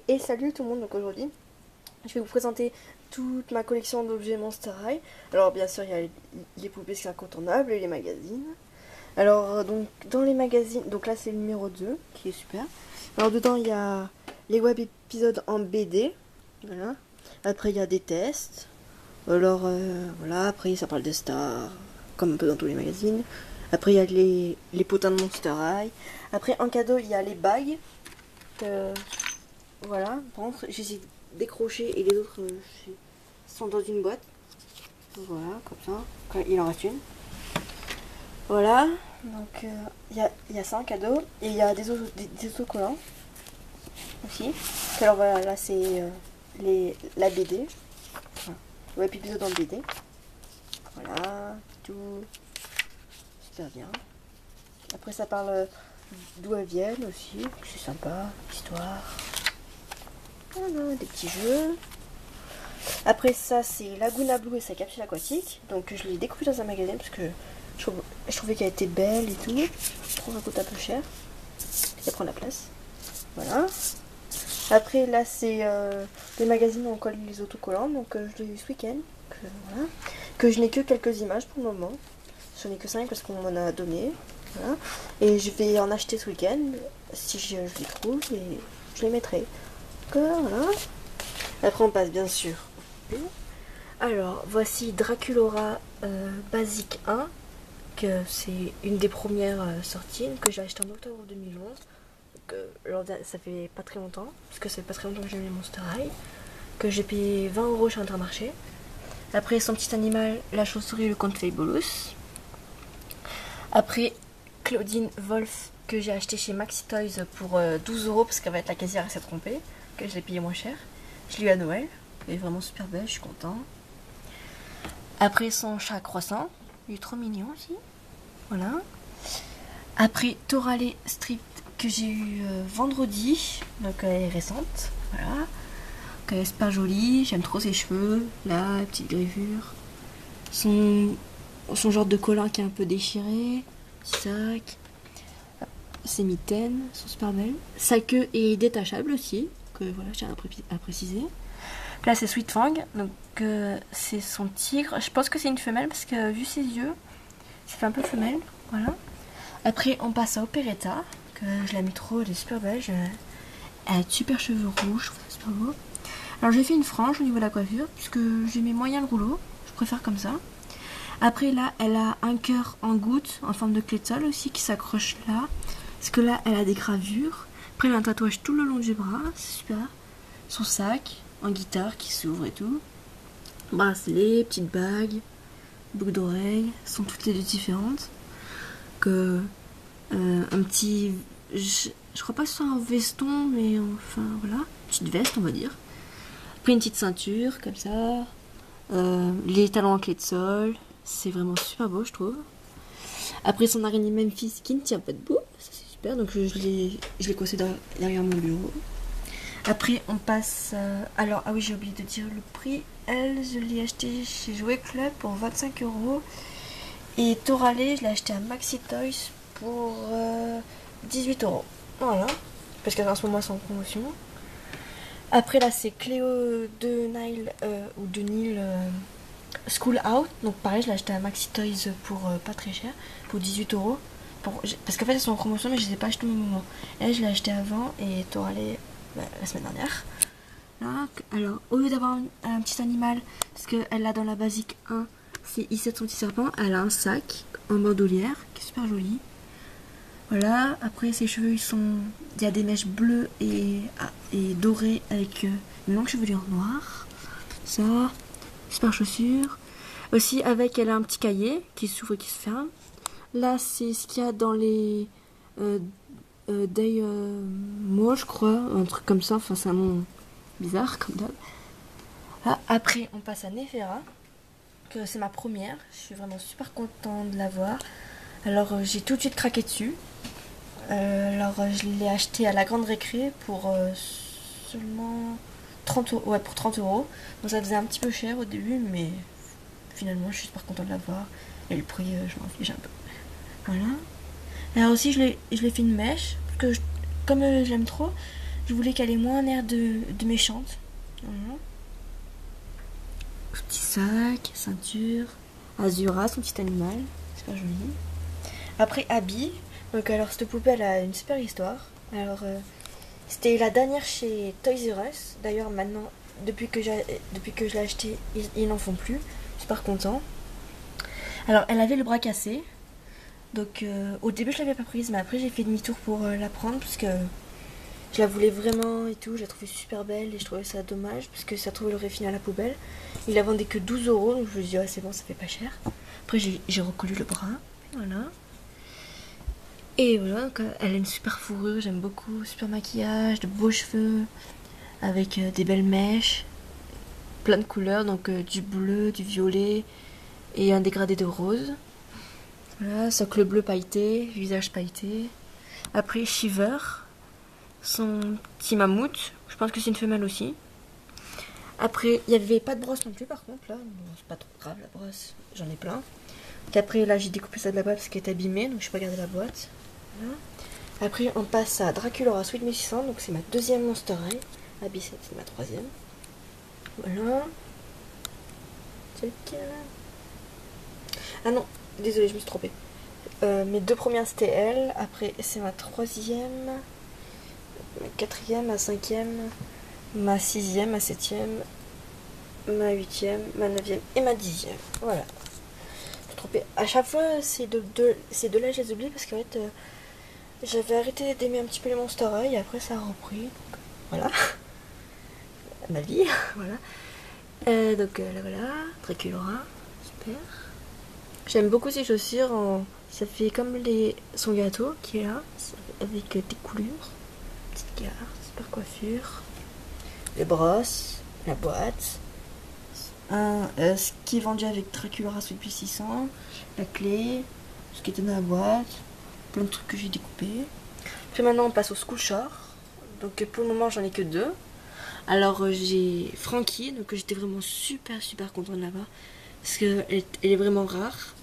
Et salut tout le monde, donc aujourd'hui je vais vous présenter toute ma collection d'objets Monster High. Alors bien sûr il y a les poupées c'est incontournable et les magazines. Alors donc dans les magazines, donc là c'est le numéro 2 qui est super. Alors dedans il y a les web épisodes en BD, voilà. Après il y a des tests. Alors voilà, après ça parle des stars, comme un peu dans tous les magazines. Après il y a les potins de Monster High. Après en cadeau il y a les bagues. Voilà, par contre j'essaie de décrocher et les autres sont dans une boîte. Voilà, comme ça, il en reste une. Voilà, donc il y a ça en cadeau. Et il y a des autocollants aussi. Alors voilà, là c'est la BD. Enfin, web épisode en BD. Voilà, tout super bien. Après ça parle d'où elles viennent aussi, c'est sympa, histoire. Voilà, des petits jeux. Après ça c'est Laguna Blue et sa capsule aquatique. Donc je l'ai découpée dans un magasin parce que je trouvais qu'elle était belle et tout. Je trouve qu'elle coûte un peu cher. Elle prend la place. Voilà. Après là c'est les magazines où on colle les autocollants. Donc je l'ai eu ce week-end. Voilà. Que je n'ai que quelques images pour le moment. Je n'ai que 5 parce qu'on m'en a donné. Voilà. Et je vais en acheter ce week-end si je les trouve et je les mettrai. Voilà. Après on passe bien sûr. Alors voici Draculaura Basic 1, que c'est une des premières sorties que j'ai acheté en octobre 2011. Donc, ça fait pas très longtemps, parce que ça fait pas très longtemps que j'ai eu les Monster High, que j'ai payé 20 € chez Intermarché. Après son petit animal, la chauve-souris, le comte Fabulous. Après Claudine Wolf, que j'ai acheté chez Maxi Toys pour 12 € parce qu'en fait la caissière s'est trompée, que je l'ai payé moins cher. Je l'ai eu à Noël, elle est vraiment super belle, je suis content. Après son chat croissant, il est trop mignon aussi. Voilà. Après Torale Strip que j'ai eu vendredi, donc elle est récente. Voilà. Donc, elle est super jolie, j'aime trop ses cheveux, là, petite gravure. Son genre de collant qui est un peu déchiré, sac. Ses mitaines sont super belles. Sa queue est détachable aussi, que voilà, je tiens à préciser. Là c'est Sweet Fang, donc c'est son tigre. Je pense que c'est une femelle parce que vu ses yeux, ça fait un peu femelle. Voilà. Après on passe à Operetta, que je l'aime trop, elle est super belle. Elle a de super cheveux rouges, je trouve ça super beau. Alors j'ai fait une frange au niveau de la coiffure, puisque j'ai mis moyen le rouleau, je préfère comme ça. Après là, elle a un cœur en goutte, en forme de clé de sol aussi, qui s'accroche là. Parce que là, elle a des gravures. Après elle a un tatouage tout le long du bras, c'est super. Son sac en guitare qui s'ouvre et tout. Bracelet, petite bague, boucle d'oreille, sont toutes les deux différentes. Que un petit, je crois pas que ce soit un veston, mais enfin voilà, petite veste on va dire. Après une petite ceinture comme ça, les talons en clé de sol, c'est vraiment super beau je trouve. Après son araignée Memphis qui ne tient pas debout, ça c'est super, donc je l'ai coincé derrière mon bureau. Après on passe alors ah oui j'ai oublié de dire le prix. Elle je l'ai acheté chez Jouet Club pour 25 €. Et Torale je l'ai acheté à Maxi Toys pour 18 €. Voilà, parce qu'en ce moment c'est en promotion. Après là c'est Cléo de Nile ou de Nil School Out. Donc pareil je l'ai acheté à Maxi Toys pour pas très cher, pour 18 €. Parce qu'en fait elles sont en promotion mais je les ai pas achetées au même moment. Elle je l'ai acheté avant et Torale la semaine dernière. Là, alors au lieu d'avoir un petit animal, parce qu'elle l'a dans la basique 1, c'est Issette son petit serpent, elle a un sac en bandoulière qui est super joli. Voilà, après ses cheveux il y a des mèches bleues et dorées avec une longue chevelure noire. Ça, super chaussures. Aussi avec elle a un petit cahier qui s'ouvre et qui se ferme. Là c'est ce qu'il y a dans les Day Mo je crois, un truc comme ça, enfin c'est un nom bizarre comme d'hab. Ah, après on passe à Nefera, que c'est ma première, je suis vraiment super contente de l'avoir. Alors j'ai tout de suite craqué dessus. Je l'ai acheté à la grande récré pour seulement 30 €. Ouais, pour 30 €. Donc ça faisait un petit peu cher au début, mais finalement je suis super contente de l'avoir. Et le prix, je m'en fiche un peu. Voilà. Alors aussi je l'ai fait une mèche, parce que comme je l'aime trop, Je voulais qu'elle ait moins un air de méchante. Voilà. Petit sac, ceinture, Azura, son petit animal, super joli. Après Abby, donc alors cette poupée elle a une super histoire. Alors c'était la dernière chez Toys R Us. D'ailleurs maintenant, depuis que je l'ai acheté, ils n'en font plus. Super content. Alors elle avait le bras cassé. Donc au début je l'avais pas prise, mais après j'ai fait demi-tour pour la prendre parce que je la voulais vraiment et tout. Je la trouvais super belle et je trouvais ça dommage parce que ça trouve elle aurait fini à la poubelle. Il la vendait que 12 €, donc je me suis dit ouais, c'est bon, ça fait pas cher. Après j'ai recollé le bras, voilà. Et voilà, donc, elle a une super fourrure, j'aime beaucoup, super maquillage, de beaux cheveux avec des belles mèches, plein de couleurs, donc du bleu, du violet et un dégradé de rose. Voilà, socle bleu pailleté, visage pailleté. Après Shiver, son petit mammouth, je pense que c'est une femelle aussi. Après, il n'y avait pas de brosse non plus par contre, là, bon, c'est pas trop grave la brosse, j'en ai plein. Après, là, j'ai découpé ça de la boîte parce qu'elle est abîmée, donc je n'ai pas gardé la boîte. Voilà. Après, on passe à Draculaura Sweet 1600, donc c'est ma deuxième Monster High. Abby, c'est ma troisième. Voilà. Ah non, désolée, je me suis trompée. Mes deux premières c'était elle, après c'est ma troisième, ma quatrième, ma cinquième, ma sixième, ma septième, ma huitième, ma neuvième et ma dixième. Voilà. Je me suis trompée. À chaque fois, ces deux-là, je les oublie parce qu'en fait, j'avais arrêté d'aimer un petit peu les Monster High et après ça a repris. Donc, voilà. Ma vie. Voilà. Donc là voilà, Draculaura, super. J'aime beaucoup ces chaussures, ça fait comme son gâteau qui est là, avec des coulures, petite carte, super coiffure, les brosses, la boîte, ce qui est vendu avec Draculaura Sweet 600, la clé, ce qui était dans la boîte, plein de trucs que j'ai découpés. Puis maintenant on passe au School Shore, donc pour le moment j'en ai que deux. Alors j'ai Frankie, donc j'étais vraiment super contente de l'avoir, parce qu'elle est vraiment rare.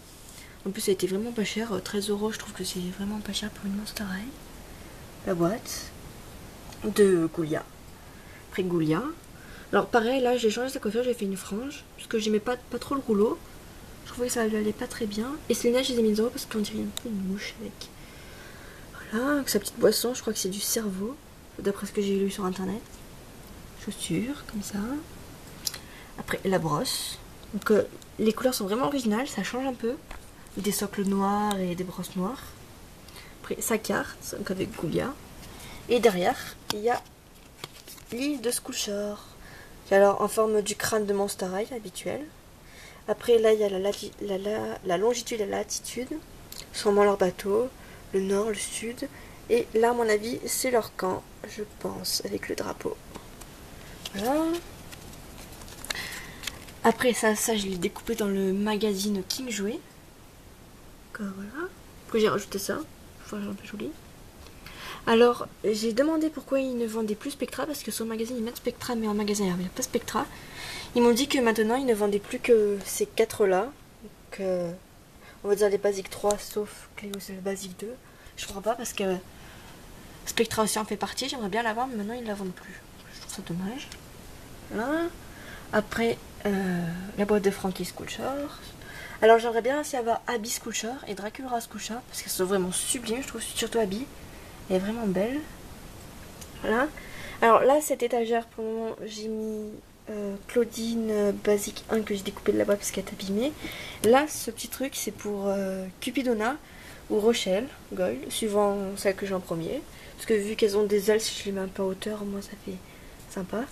En plus, elle était vraiment pas chère, 13 €, je trouve que c'est vraiment pas cher pour une Monster High. La boîte de Goulia. Après Goulia. Alors pareil, là j'ai changé sa coiffure, j'ai fait une frange, parce que j'aimais pas trop le rouleau. Je trouvais que ça lui allait pas très bien. Et Selena, je les ai mis dedans parce qu'on dirait un peu une mouche avec. Voilà, avec sa petite boisson, je crois que c'est du cerveau, d'après ce que j'ai lu sur internet. Chaussures, comme ça. Après la brosse. Donc les couleurs sont vraiment originales, ça change un peu. Des socles noirs et des brosses noires. Après sa carte, donc avec Goulia. Et derrière, il y a l'île de School Shore. Alors en forme du crâne de Monster High habituel. Après là, il y a la longitude et la latitude. Sûrement leur bateau, le nord, le sud. Et là, à mon avis, c'est leur camp, je pense, avec le drapeau. Voilà. Après ça je l'ai découpé dans le magazine King Jouet. Voilà. Après j'ai rajouté ça. Enfin, un peu joli. Alors, j'ai demandé pourquoi ils ne vendaient plus Spectra, parce que sur le magazine ils mettent Spectra, mais en magasin il n'y a pas Spectra. Ils m'ont dit que maintenant ils ne vendaient plus que ces 4-là. Donc, on va dire les Basic 3, sauf Cléo, c'est le Basic 2. Je crois pas, parce que Spectra aussi en fait partie. J'aimerais bien l'avoir, mais maintenant ils ne la vendent plus. Je trouve ça dommage. Voilà. Après, la boîte de Frankie School Shore. Alors j'aimerais bien aussi avoir Abby School Shore et Draculaura School Shore, parce qu'elles sont vraiment sublimes, je trouve, surtout Abby. Elle est vraiment belle. Voilà. Alors là, cette étagère, pour le moment, j'ai mis Claudine Basic 1 que j'ai découpé de la boîte parce qu'elle est abîmée. Là, ce petit truc, c'est pour Cupidona ou Rochelle, Goyle, suivant celle que j'ai en premier. Parce que vu qu'elles ont des ailes, si je les mets un peu à hauteur, moi ça fait sympa.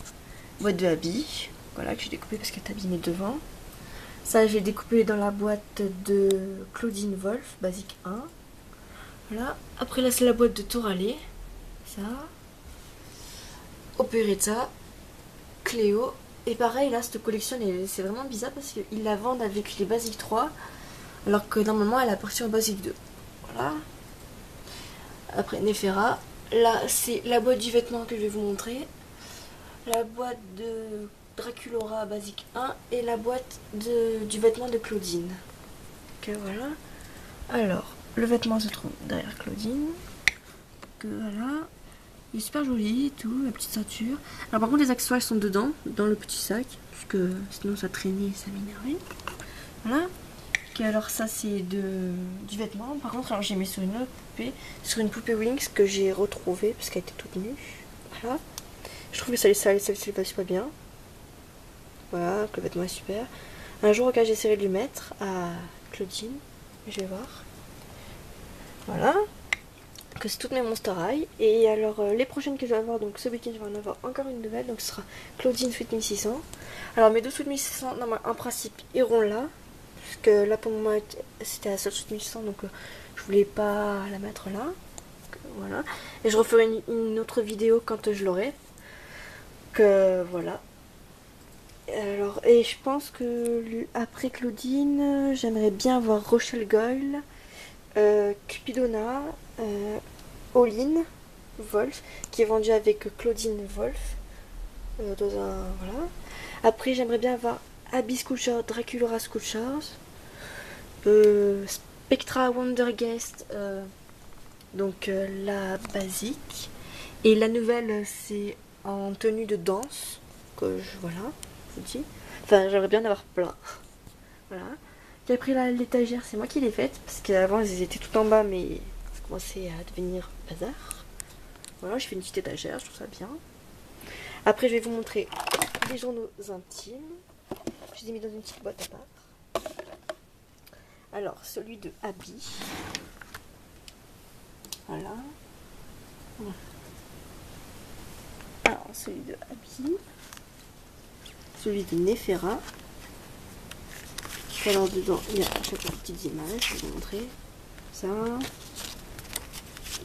Boîte de Abby, voilà, que j'ai découpé parce qu'elle est abîmée devant. Ça, j'ai découpé dans la boîte de Claudine Wolf, Basic 1. Voilà. Après, là, c'est la boîte de Toralé. Ça. Operetta. Cléo. Et pareil, là, cette collection, c'est vraiment bizarre parce qu'ils la vendent avec les Basic 3. Alors que normalement, elle appartient au Basic 2. Voilà. Après, Nefera. Là, c'est la boîte du vêtement que je vais vous montrer. La boîte de Draculaura Basic 1 et la boîte du vêtement de Claudine. Donc voilà. Alors, le vêtement se trouve derrière Claudine. Donc, voilà. Il est super joli et tout, la petite ceinture. Alors par contre les accessoires ils sont dedans, dans le petit sac, parce que sinon ça traînait et ça m'énervait. Voilà. Okay, alors ça c'est du vêtement. Par contre alors j'ai mis sur une autre poupée, sur une poupée Wings que j'ai retrouvée parce qu'elle était toute nue. Voilà. Je trouve que ça lui va super bien. Voilà, que le vêtement est super. Un jour j'essaierai de lui mettre à Claudine. Je vais voir. Voilà. Que c'est toutes mes Monster High. Et alors les prochaines que je vais avoir, donc ce week-end je vais en avoir encore une nouvelle, donc ce sera Claudine Sweet 1600. Alors mes deux Sweet 1600 en principe iront là, parce que là pour le moment c'était la seule Sweet 1600, donc je voulais pas la mettre là. Donc, voilà. Et je referai une autre vidéo quand je l'aurai. Que voilà. Alors, et je pense que après Claudine, j'aimerais bien avoir Rochelle Goyle, Cupidona, All-in Wolf, qui est vendu avec Claudine Wolf. Dans un, voilà. Après, j'aimerais bien avoir Abby Sculpture, Dracula Sculptures, Spectra Wonderguest, donc la basique. Et la nouvelle, c'est en tenue de danse, que je, voilà, je vous dis. Enfin, j'aimerais bien en avoir plein. Voilà. Et après, l'étagère, c'est moi qui l'ai faite, parce qu'avant, elles étaient tout en bas, mais ça commençait à devenir bazar. Voilà, je fais une petite étagère, je trouve ça bien. Après, je vais vous montrer les journaux intimes. Je les ai mis dans une petite boîte à part. Alors, celui de Abby. Voilà. Alors, celui de Abby. Celui de Nefera. Alors, dedans, il y a chaque petite image, je vais vous montrer. Ça.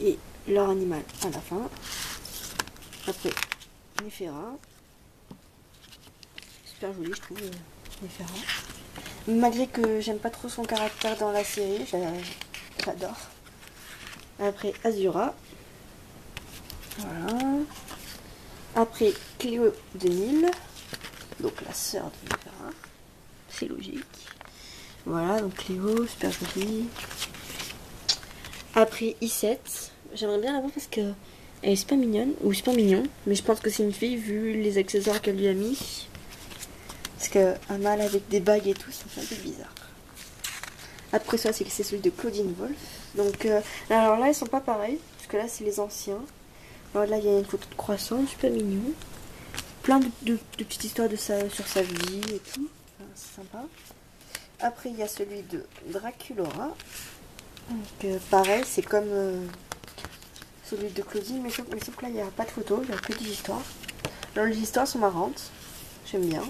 Et leur animal à la fin. Après, Nefera. Super joli, je trouve, Nefera. Malgré que j'aime pas trop son caractère dans la série, j'adore. Après, Azura. Voilà. Après, Cléo de Nil. Donc la sœur de Nefera. C'est logique. Voilà, donc Cléo, super jolie. Après, I7. J'aimerais bien la voir parce que elle est super mignonne, ou super mignon. Mais je pense que c'est une fille vu les accessoires qu'elle lui a mis. Parce qu'un mâle avec des bagues et tout, ça fait un peu bizarre. Après ça, c'est celui de Claudine Wolf. Donc, alors là, ils sont pas pareils. Parce que là, c'est les anciens. Alors là, il y a une photo de croissant, super mignon. Plein de petites histoires sur sa vie et tout. Enfin, c'est sympa. Après, il y a celui de Draculora. Donc, pareil, c'est comme celui de Claudine. Mais sauf que là, il n'y a pas de photo, il n'y a que des histoires. Alors, les histoires sont marrantes. J'aime bien.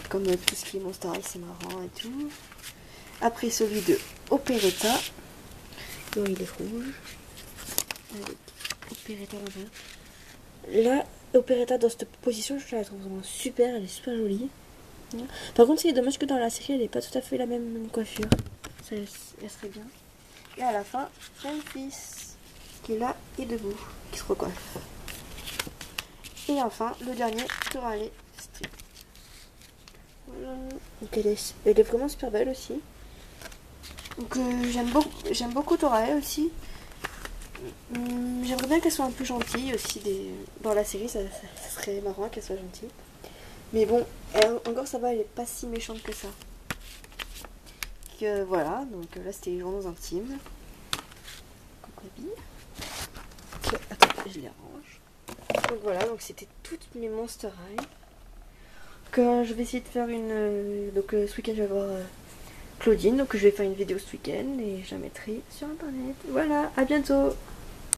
Comme tout ce qui est Monster High, c'est marrant et tout. Après celui de Operetta. Donc il est rouge. Avec Operetta là-bas. Là, Operetta dans cette position, je la trouve vraiment super. Elle est super jolie. Par contre, c'est dommage que dans la série, elle n'ait pas tout à fait la même coiffure. Elle serait bien. Et à la fin, j'ai un fils qui est là et debout, qui se recoiffe. Et enfin, le dernier, Torale Strip. Donc elle est vraiment super belle aussi. Donc j'aime beaucoup Torae aussi. J'aimerais bien qu'elle soit un peu gentille aussi. Dans la série, ça serait marrant qu'elle soit gentille. Mais bon, encore ça va, elle est pas si méchante que ça. Voilà, donc là c'était les journaux intimes. Coucou Abby. Attends, je les range. Donc voilà, donc c'était toutes mes Monster High. Je vais essayer de faire une... donc ce week-end je vais voir Claudine, donc je vais faire une vidéo ce week-end et je la mettrai sur internet. Voilà, à bientôt.